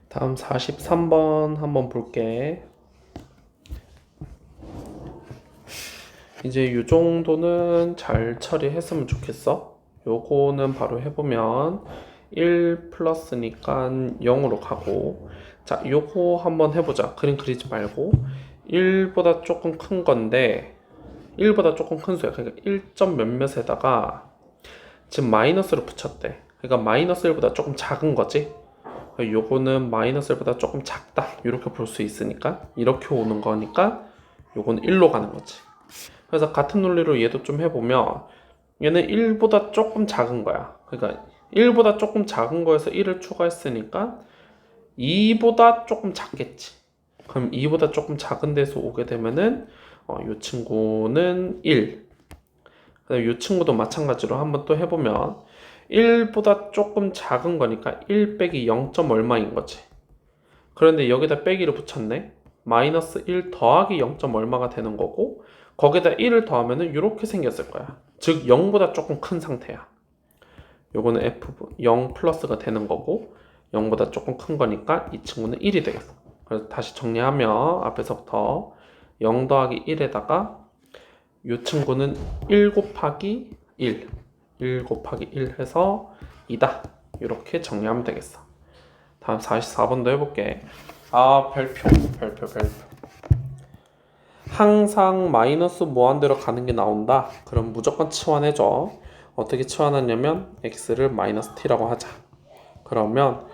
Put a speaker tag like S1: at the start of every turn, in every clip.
S1: 다음 43번 한번 볼게. 이제 이 정도는 잘 처리했으면 좋겠어. 요거는 바로 해보면 1 플러스니까 0으로 가고, 자 요거 한번 해보자. 그림 그리지 말고 1보다 조금 큰 건데 1보다 조금 큰 수야. 그러니까 1점 몇몇에다가 지금 마이너스를 붙였대. 그러니까 마이너스 1보다 조금 작은 거지. 요거는 마이너스 1보다 조금 작다 이렇게 볼 수 있으니까 이렇게 오는 거니까 요거는 1로 가는 거지. 그래서 같은 논리로 얘도 좀 해보면 얘는 1보다 조금 작은 거야. 그러니까 1보다 조금 작은 거에서 1을 추가했으니까 2보다 조금 작겠지. 그럼 2보다 조금 작은 데서 오게 되면은 이 친구는 1. 이 친구도 마찬가지로 한번 또 해보면 1보다 조금 작은 거니까 1 빼기 0. 얼마인 거지. 그런데 여기다 빼기를 붙였네. 마이너스 1 더하기 0. 얼마가 되는 거고, 거기다 1을 더하면은 이렇게 생겼을 거야. 즉 0보다 조금 큰 상태야. 요거는 f 0 플러스가 되는 거고 0보다 조금 큰 거니까 이 친구는 1이 되겠어. 그래서 다시 정리하면 앞에서부터 0 더하기 1에다가 이 친구는 1 곱하기 1 곱하기 1 해서 2다. 이렇게 정리하면 되겠어. 다음 44번도 해볼게. 별표. 항상 마이너스 무한대로 가는 게 나온다. 그럼 무조건 치환해줘. 어떻게 치환하냐면 x를 마이너스 t라고 하자. 그러면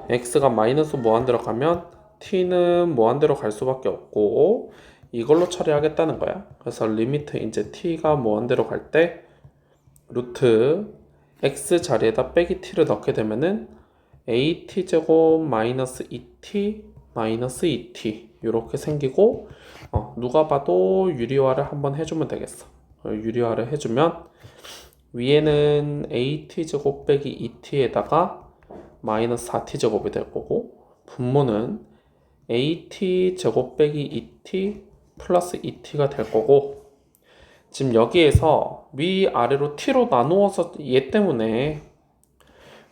S1: x가 마이너스 무한대로 가면 t는 무한대로 갈 수밖에 없고 이걸로 처리하겠다는 거야. 그래서 리미트 이제 t가 무한대로 갈 때 루트 x 자리에다 빼기 t를 넣게 되면은 at제곱 마이너스 2t 마이너스 2t 이렇게 생기고, 누가 봐도 유리화를 한번 해주면 되겠어. 유리화를 해주면 위에는 at제곱 빼기 2t에다가 마이너스 4t제곱이 될 거고, 분모는 at제곱 빼기 2t 플러스 2t가 될 거고, 지금 여기에서 위아래로 t로 나누어서 얘 때문에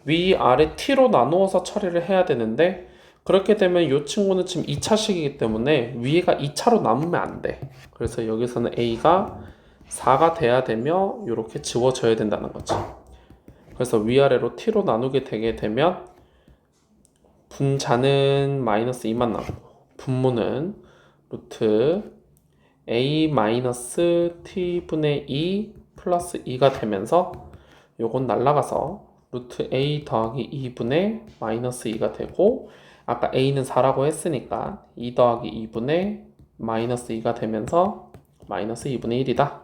S1: 위아래 t로 나누어서 처리를 해야 되는데, 그렇게 되면 이 친구는 지금 2차식이기 때문에 위에가 2차로 남으면 안 돼. 그래서 여기서는 a가 4가 돼야 되며 이렇게 지워져야 된다는 거지. 그래서 위아래로 t로 나누게 되게 되면 분자는 마이너스 2만 나고 분모는 루트 a 마이너스 t분의 2 플러스 2가 되면서 요건 날라가서 루트 a 더하기 2분의 마이너스 2가 되고, 아까 a는 4라고 했으니까 2 더하기 2분의 마이너스 2가 되면서 마이너스 2분의 1이다.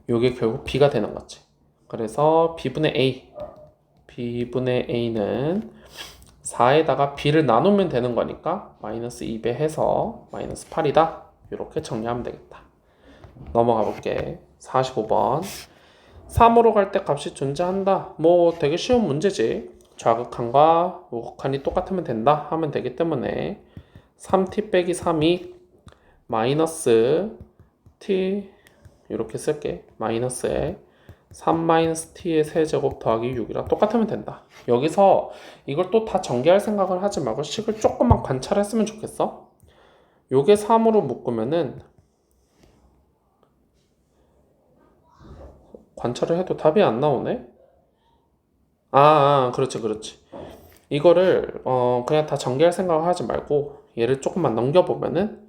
S1: 요게 결국 b가 되는 거지. 그래서 b분의 a는 4에다가 b를 나누면 되는 거니까 마이너스 2배 해서 마이너스 8이다. 이렇게 정리하면 되겠다. 넘어가 볼게. 45번. 3으로 갈 때 값이 존재한다. 뭐 되게 쉬운 문제지. 좌극한과 우극한이 똑같으면 된다 하면 되기 때문에 3t 빼기 3이 마이너스 t 이렇게 쓸게. 마이너스에 3 마이너스 t의 세제곱 더하기 6이랑 똑같으면 된다. 여기서 이걸 또 다 전개할 생각을 하지 말고 식을 조금만 관찰했으면 좋겠어. 요게 3으로 묶으면은 관찰을 해도 답이 안 나오네. 그렇지. 이거를 그냥 다 전개할 생각을 하지 말고 얘를 조금만 넘겨보면은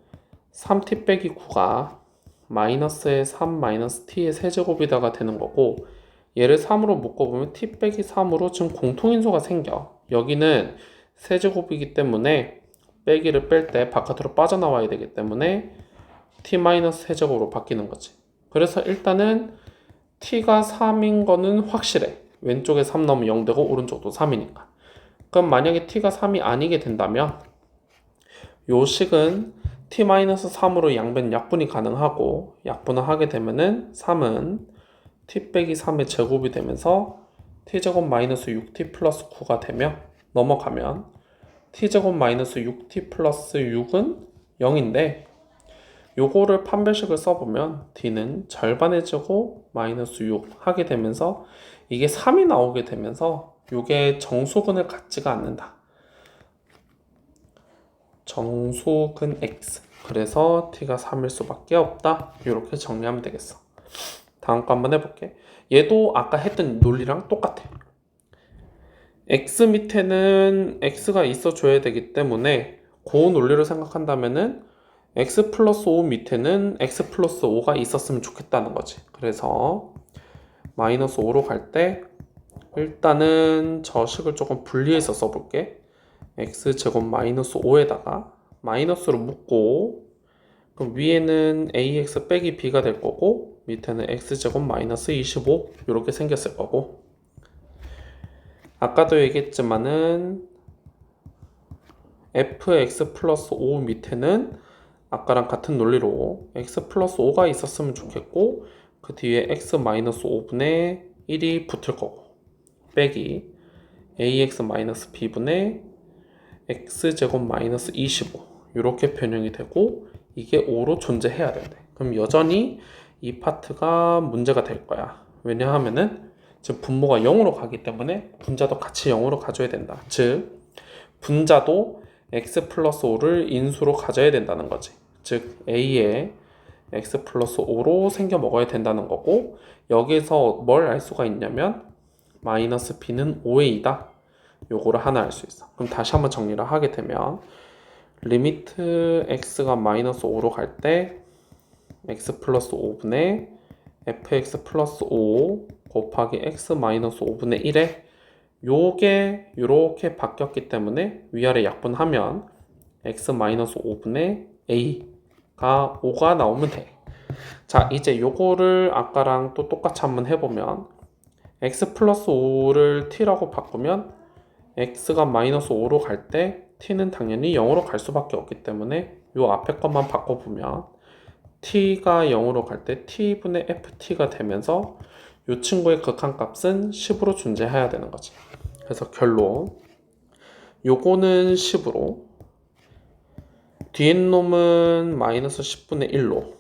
S1: 3t 빼기 9가 마이너스의 3 마이너스 t의 세제곱이다가 되는 거고, 얘를 3으로 묶어보면 t 빼기 3으로 지금 공통인수가 생겨. 여기는 세제곱이기 때문에 빼기를 뺄 때 바깥으로 빠져나와야 되기 때문에 t 마이너스 세제곱으로 바뀌는 거지. 그래서 일단은 t가 3인 거는 확실해. 왼쪽에 3 넣으면 0 되고 오른쪽도 3이니까. 그럼 만약에 t가 3이 아니게 된다면 요 식은 t-3으로 양변 약분이 가능하고, 약분을 하게 되면은 3은 t 빼기 3의 제곱이 되면서 t제곱 마이너스 6t 플러스 9가 되며, 넘어가면 t제곱 마이너스 6t 플러스 6은 0인데 요거를 판별식을 써보면 d는 절반의 제곱 마이너스 6 하게 되면서 이게 3이 나오게 되면서 요게 정수근을 갖지가 않는다. 정수근 x. 그래서 t가 3일 수밖에 없다. 이렇게 정리하면 되겠어. 다음 거 한번 해볼게. 얘도 아까 했던 논리랑 똑같아. x 밑에는 x가 있어줘야 되기 때문에 그 논리로 생각한다면은 x 플러스 5 밑에는 x 플러스 5가 있었으면 좋겠다는 거지. 그래서 마이너스 5로 갈 때 일단은 저 식을 조금 분리해서 써볼게. x제곱 마이너스 5에다가 마이너스로 묶고, 그럼 위에는 ax 빼기 b가 될 거고 밑에는 x제곱 마이너스 25 이렇게 생겼을 거고, 아까도 얘기했지만은 fx 플러스 5 밑에는 아까랑 같은 논리로 x 플러스 5가 있었으면 좋겠고 그 뒤에 x 마이너스 5분의 1이 붙을 거고 빼기 ax 마이너스 b분의 x제곱 마이너스 25 이렇게 변형이 되고 이게 5로 존재해야 된대. 그럼 여전히 이 파트가 문제가 될 거야. 왜냐하면은 지금 분모가 0으로 가기 때문에 분자도 같이 0으로 가져야 된다. 즉 분자도 x 플러스 5를 인수로 가져야 된다는 거지. 즉 a에 x 플러스 5로 생겨 먹어야 된다는 거고, 여기서 뭘 알 수가 있냐면 마이너스 b는 5의 2다. 요거를 하나 알 수 있어. 그럼 다시 한번 정리를 하게 되면 리미트 x가 마이너스 5로 갈 때 x 플러스 5분의 fx 플러스 5 곱하기 x 마이너스 5분의 1에 요게 이렇게 바뀌었기 때문에 위아래 약분하면 x 마이너스 5분의 a가 5가 나오면 돼. 자, 이제 요거를 아까랑 또 똑같이 한번 해보면 x 플러스 5를 t라고 바꾸면 x가 마이너스 5로 갈 때 t는 당연히 0으로 갈 수밖에 없기 때문에 요 앞에 것만 바꿔보면 t가 0으로 갈 때 t분의 ft가 되면서 요 친구의 극한값은 10으로 존재해야 되는 거지. 그래서 결론 요거는 10으로, 뒤에 놈은 마이너스 10분의 1로,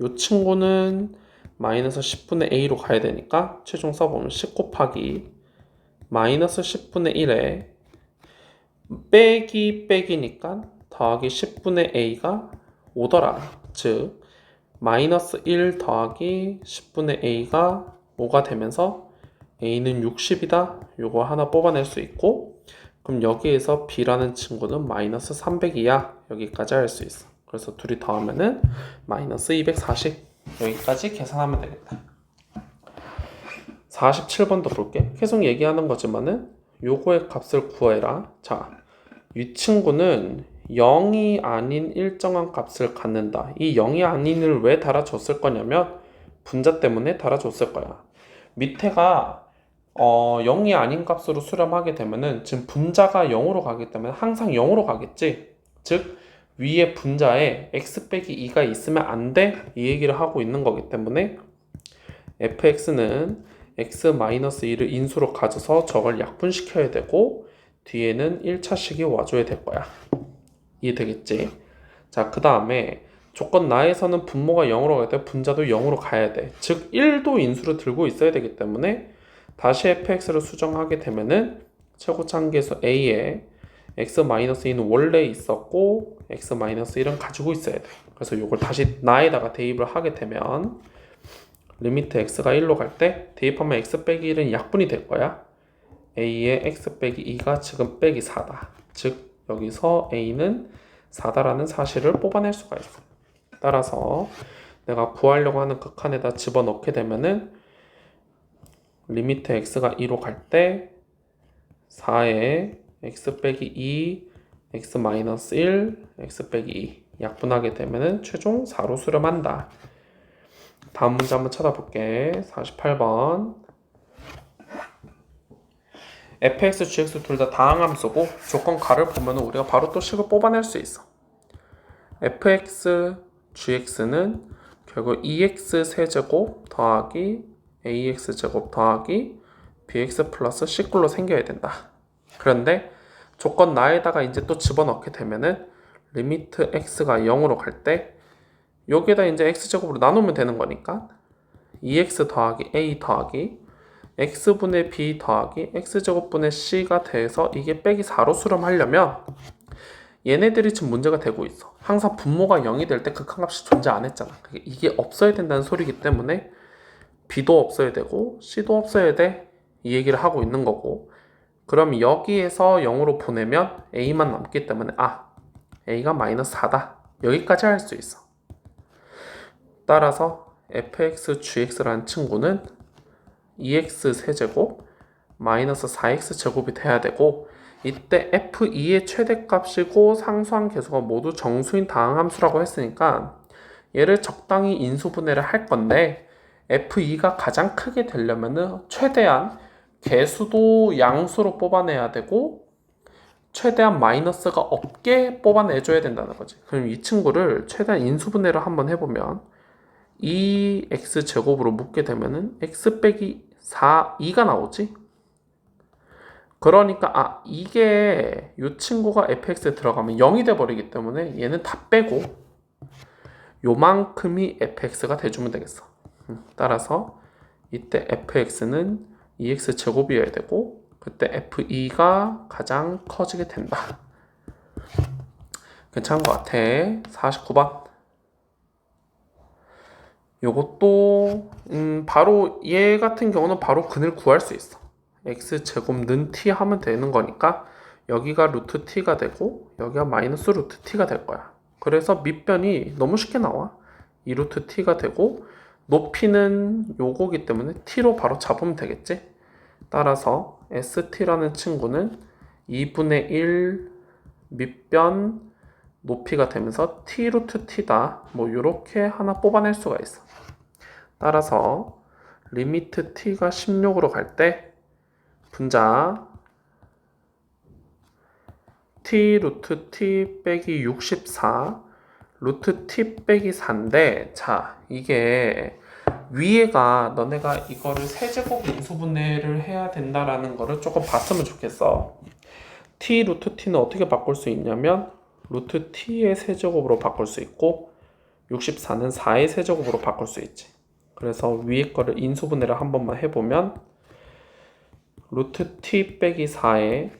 S1: 요 친구는 마이너스 10분의 a로 가야 되니까 최종 써보면 10 곱하기 마이너스 10분의 1에 빼기 빼기니까 더하기 10분의 a가 5더라. 즉 마이너스 1 더하기 10분의 a가 5가 되면서 a는 60이다. 요거 하나 뽑아낼 수 있고, 그럼 여기에서 b라는 친구는 마이너스 300이야. 여기까지 할 수 있어. 그래서 둘이 더하면은 마이너스 240. 여기까지 계산하면 되겠다. 47번도 볼게. 계속 얘기하는 거지만은 요거의 값을 구해라. 자, 이 친구는 0이 아닌 일정한 값을 갖는다. 이 0이 아닌을 왜 달아줬을 거냐면 분자 때문에 달아줬을 거야. 밑에가 0이 아닌 값으로 수렴하게 되면은 지금 분자가 0으로 가기 때문에 항상 0으로 가겠지. 즉 위에 분자에 x 빼기 2가 있으면 안 돼. 이 얘기를 하고 있는 거기 때문에 fx는 x-2를 인수로 가져서 저걸 약분시켜야 되고 뒤에는 1차식이 와줘야 될 거야. 이해되겠지? 자, 그 다음에 조건 나에서는 분모가 0으로 갈 때 분자도 0으로 가야 돼. 즉 1도 인수로 들고 있어야 되기 때문에 다시 fx를 수정하게 되면은 최고차함계수 a에 x-2는 원래 있었고 x-1은 가지고 있어야 돼. 그래서 이걸 다시 나에다가 대입을 하게 되면 리미트 x가 1로 갈 때 대입하면 x 빼기 1은 약분이 될 거야. a의 x 빼기 2가 지금 빼기 4다. 즉 여기서 a는 4다라는 사실을 뽑아낼 수가 있어. 따라서 내가 구하려고 하는 극한에다 집어넣게 되면은 리미트 x가 2로 갈 때 4에 x 빼기 2, x 마이너스 1, x 빼기 2 약분하게 되면은 최종 4로 수렴한다. 다음 문제 한번 찾아볼게. 48번. fx, gx 둘 다 다항함수고 조건 가를 보면 우리가 바로 또 식을 뽑아낼 수 있어. fx, gx는 결국 2x 세제곱 더하기 ax 제곱 더하기 bx 플러스 c꼴로 생겨야 된다. 그런데 조건 나에다가 이제 또 집어넣게 되면은 리미트 x가 0으로 갈 때 여기에다 이제 x제곱으로 나누면 되는 거니까 2x 더하기 a 더하기 x분의 b 더하기 x제곱분의 c가 돼서 이게 빼기 4로 수렴하려면 얘네들이 지금 문제가 되고 있어. 항상 분모가 0이 될 때 극한값이 존재 안 했잖아. 이게 없어야 된다는 소리이기 때문에 B도 없어야 되고 C도 없어야 돼. 이 얘기를 하고 있는 거고. 그럼 여기에서 0으로 보내면 A만 남기 때문에 A가 마이너스 4다. 여기까지 할 수 있어. 따라서 fx, gx라는 친구는 2x 세제곱 마이너스 4x 제곱이 돼야 되고, 이때 f2의 최대값이고 상수항 계수가 모두 정수인 다항함수라고 했으니까 얘를 적당히 인수분해를 할 건데, f2가 가장 크게 되려면은 최대한 개수도 양수로 뽑아내야 되고 최대한 마이너스가 없게 뽑아내줘야 된다는 거지. 그럼 이 친구를 최대한 인수분해를 한번 해보면 2x제곱으로 묶게 되면은 x 빼기 2가 나오지. 그러니까 이게 이 친구가 fx에 들어가면 0이 돼버리기 때문에 얘는 다 빼고 요만큼이 fx가 돼주면 되겠어. 따라서 이때 fx는 2x제곱이어야 되고 그때 f2가 가장 커지게 된다. 괜찮은 것 같아. 49번. 요것도 바로 얘 같은 경우는 바로 근을 구할 수 있어. x제곱 는 t 하면 되는 거니까 여기가 루트 t가 되고 여기가 마이너스 루트 t가 될 거야. 그래서 밑변이 너무 쉽게 나와. 2 루트 t가 되고 높이는 요거기 때문에 t로 바로 잡으면 되겠지. 따라서 st라는 친구는 2분의 1 밑변 높이가 되면서 t 루트 t다. 뭐 요렇게 하나 뽑아낼 수가 있어. 따라서 리미트 t가 16으로 갈 때 분자 t 루트 t 빼기 64 루트 t 빼기 4인데, 자 이게 위에가 너네가 이거를 세제곱 인수분해를 해야 된다라는 거를 조금 봤으면 좋겠어. t 루트 t는 어떻게 바꿀 수 있냐면 루트 t의 세제곱으로 바꿀 수 있고 64는 4의 세제곱으로 바꿀 수 있지. 그래서 위에 거를 인수분해를 한 번만 해보면 루트 t 빼기 4에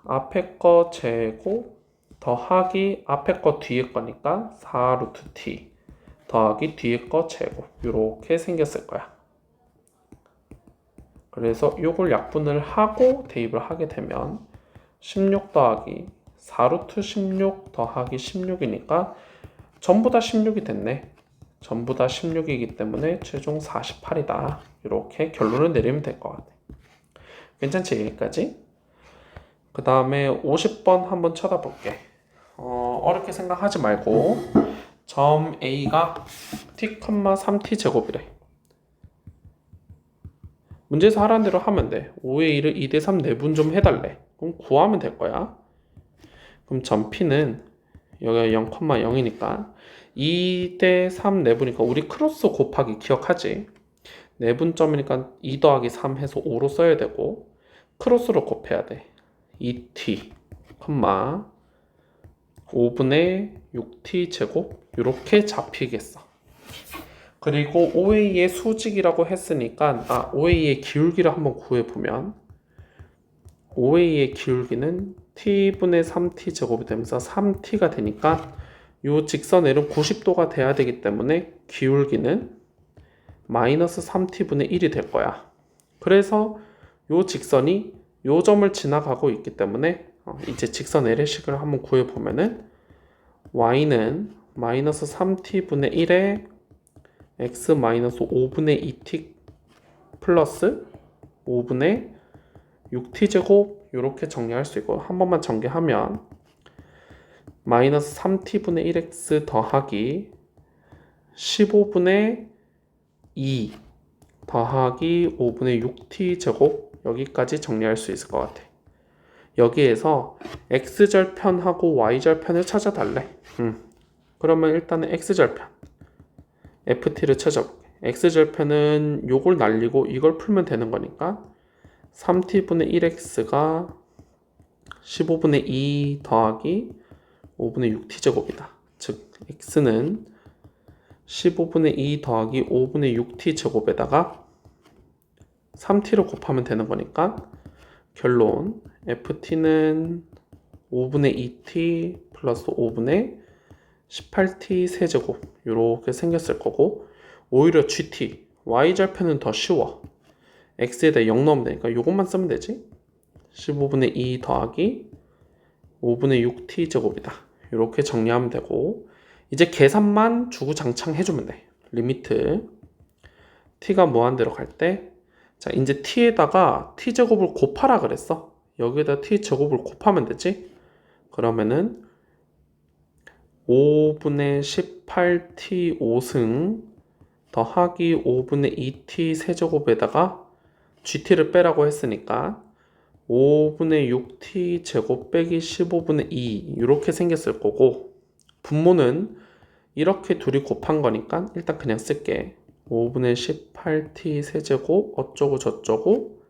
S1: 앞에 거 제곱 더하기 앞에 거 뒤에 거니까 4 루트 t 더하기 뒤에 거 제곱 이렇게 생겼을 거야. 그래서 이걸 약분을 하고 대입을 하게 되면 16 더하기 4 루트 16 더하기 16이니까 전부 다 16이 됐네. 전부 다 16이기 때문에 최종 48이다. 이렇게 결론을 내리면 될 것 같아. 괜찮지? 여기까지? 그 다음에 50번 한번 쳐다볼게. 어렵게 생각하지 말고 점 A가 t, 3t 제곱이래. 문제에서 하라는 대로 하면 돼. 5의 1을 2대 3 내분 좀 해달래. 그럼 구하면 될 거야. 그럼 점 P는 여기가 0,0이니까 2대 3 내분이니까 우리 크로스 곱하기 기억하지? 내분점이니까 2 더하기 3 해서 5로 써야 되고 크로스로 곱해야 돼. 2t, 5분의 6t 제곱 이렇게 잡히겠어. 그리고 OA의 수직이라고 했으니까 OA의 기울기를 한번 구해보면 OA의 기울기는 t분의 3t 제곱이 되면서 3t가 되니까 이 직선에는 90도가 돼야 되기 때문에 기울기는 마이너스 3t분의 1이 될 거야. 그래서 이 직선이 이 점을 지나가고 있기 때문에 이제 직선 LH식을 한번 구해보면은 y는 마이너스 3t분의 1에 x 마이너스 5분의 2t 플러스 5분의 6t 제곱 이렇게 정리할 수 있고, 한 번만 전개하면 마이너스 3t분의 1x 더하기 15분의 2 더하기 5분의 6t 제곱 여기까지 정리할 수 있을 것 같아. 여기에서 x절편하고 y절편을 찾아달래. 그러면 일단은 x절편 ft를 찾아볼게. x절편은 요걸 날리고 이걸 풀면 되는 거니까 3t분의 1x가 15분의 2 더하기 5분의 6t 제곱이다. 즉 x는 15분의 2 더하기 5분의 6t 제곱에다가 3t를 곱하면 되는 거니까 결론 ft는 5분의 2t 플러스 5분의 18t 세제곱 이렇게 생겼을 거고, 오히려 gt, y절편은 더 쉬워. x에다 0 넣으면 되니까 이것만 쓰면 되지. 15분의 2 더하기 5분의 6t 제곱이다. 이렇게 정리하면 되고, 이제 계산만 주구장창 해주면 돼. 리미트 t가 무한대로 갈 때, 자 이제 t에다가 t 제곱을 곱하라 그랬어. 여기에다 t 제곱을 곱하면 되지. 그러면은 5분의 18t 5승 더하기 5분의 2t 세제곱에다가 gt를 빼라고 했으니까 5분의 6t 제곱 빼기 15분의 2 이렇게 생겼을 거고, 분모는 이렇게 둘이 곱한 거니까 일단 그냥 쓸게. 5분의 18t 세제곱 어쩌고 저쩌고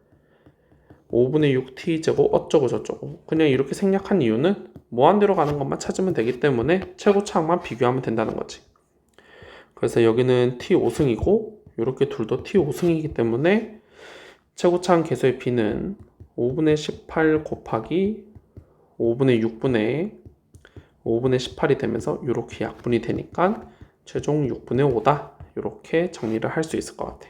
S1: 5분의 6t 제곱 어쩌고 저쩌고, 그냥 이렇게 생략한 이유는 무한대로 가는 것만 찾으면 되기 때문에 최고차항만 비교하면 된다는 거지. 그래서 여기는 t 5승이고 이렇게 둘도 t 5승이기 때문에 최고차항 계수의 b는 5분의 18 곱하기 5분의 6분의 5분의 18이 되면서 이렇게 약분이 되니까 최종 6분의 5다. 이렇게 정리를 할 수 있을 것 같아.